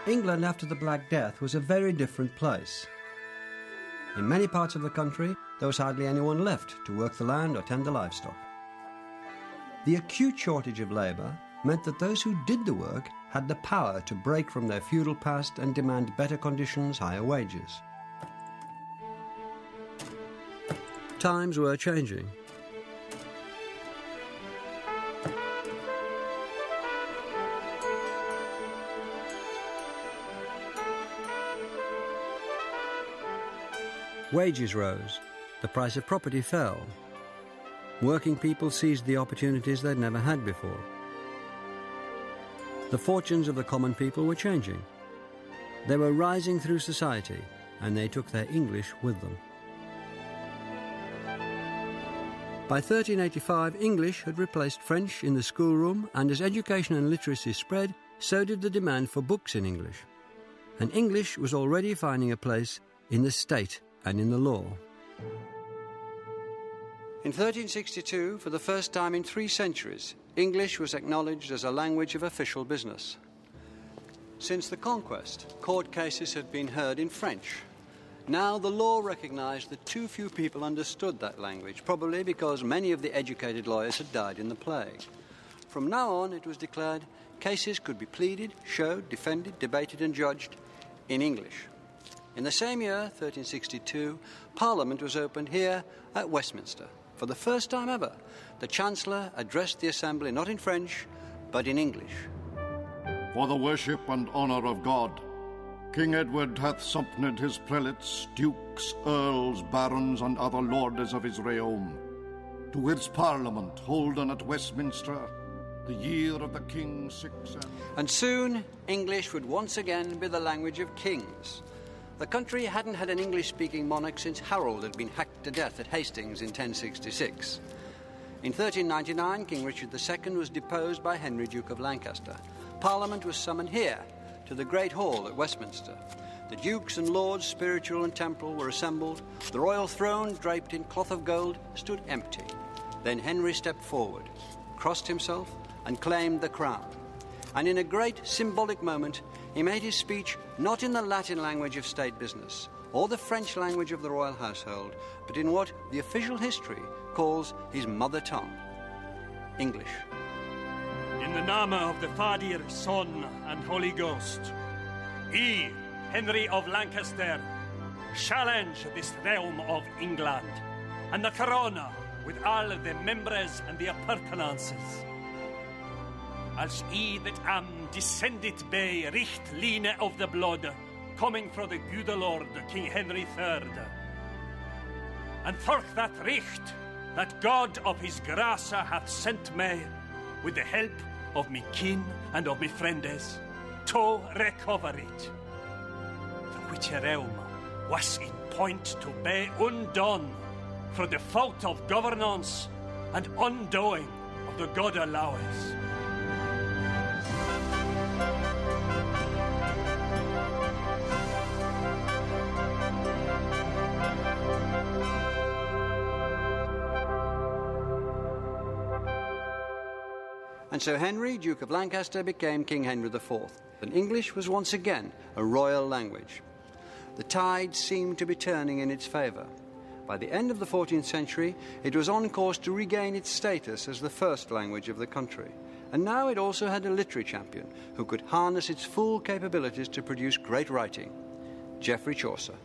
England after the Black Death was a very different place. In many parts of the country, there was hardly anyone left to work the land or tend the livestock. The acute shortage of labour meant that those who did the work had the power to break from their feudal past and demand better conditions, higher wages. Times were changing. Wages rose, the price of property fell. Working people seized the opportunities they'd never had before. The fortunes of the common people were changing. They were rising through society, and they took their English with them. By 1385, English had replaced French in the schoolroom, and as education and literacy spread, so did the demand for books in English. And English was already finding a place in the state and in the law. In 1362, for the first time in 3 centuries, English was acknowledged as a language of official business. Since the conquest, court cases had been heard in French. Now the law recognized that too few people understood that language, probably because many of the educated lawyers had died in the plague. From now on, it was declared, cases could be pleaded, showed, defended, debated and judged in English. In the same year, 1362, Parliament was opened here at Westminster. For the first time ever, the Chancellor addressed the Assembly not in French, but in English. For the worship and honour of God, King Edward hath sumpned his prelates, dukes, earls, barons, and other lords of his realm, to his Parliament holden at Westminster, the year of the King's 6th. And soon, English would once again be the language of kings. The country hadn't had an English-speaking monarch since Harold had been hacked to death at Hastings in 1066. In 1399, King Richard II was deposed by Henry, Duke of Lancaster. Parliament was summoned here, to the Great Hall at Westminster. The dukes and lords, spiritual and temporal, were assembled. The royal throne, draped in cloth of gold, stood empty. Then Henry stepped forward, crossed himself, and claimed the crown. And in a great symbolic moment, he made his speech not in the Latin language of state business or the French language of the royal household, but in what the official history calls his mother tongue, English. In the name of the Father, Son, and Holy Ghost, I, Henry of Lancaster, challenge this realm of England, and the corona with all the members and the appurtenances. Als I that am descended by richtline of the blood, coming from the good Lord, King Henry III. And for that richt, that God of his grace hath sent me, with the help of me kin and of me friends, to recover it, the which realm was in point to be undone for the fault of governance and undoing of the God allowance. And so Henry, Duke of Lancaster, became King Henry IV, and English was once again a royal language. The tide seemed to be turning in its favour. By the end of the 14th century, it was on course to regain its status as the first language of the country. And now it also had a literary champion who could harness its full capabilities to produce great writing, Geoffrey Chaucer.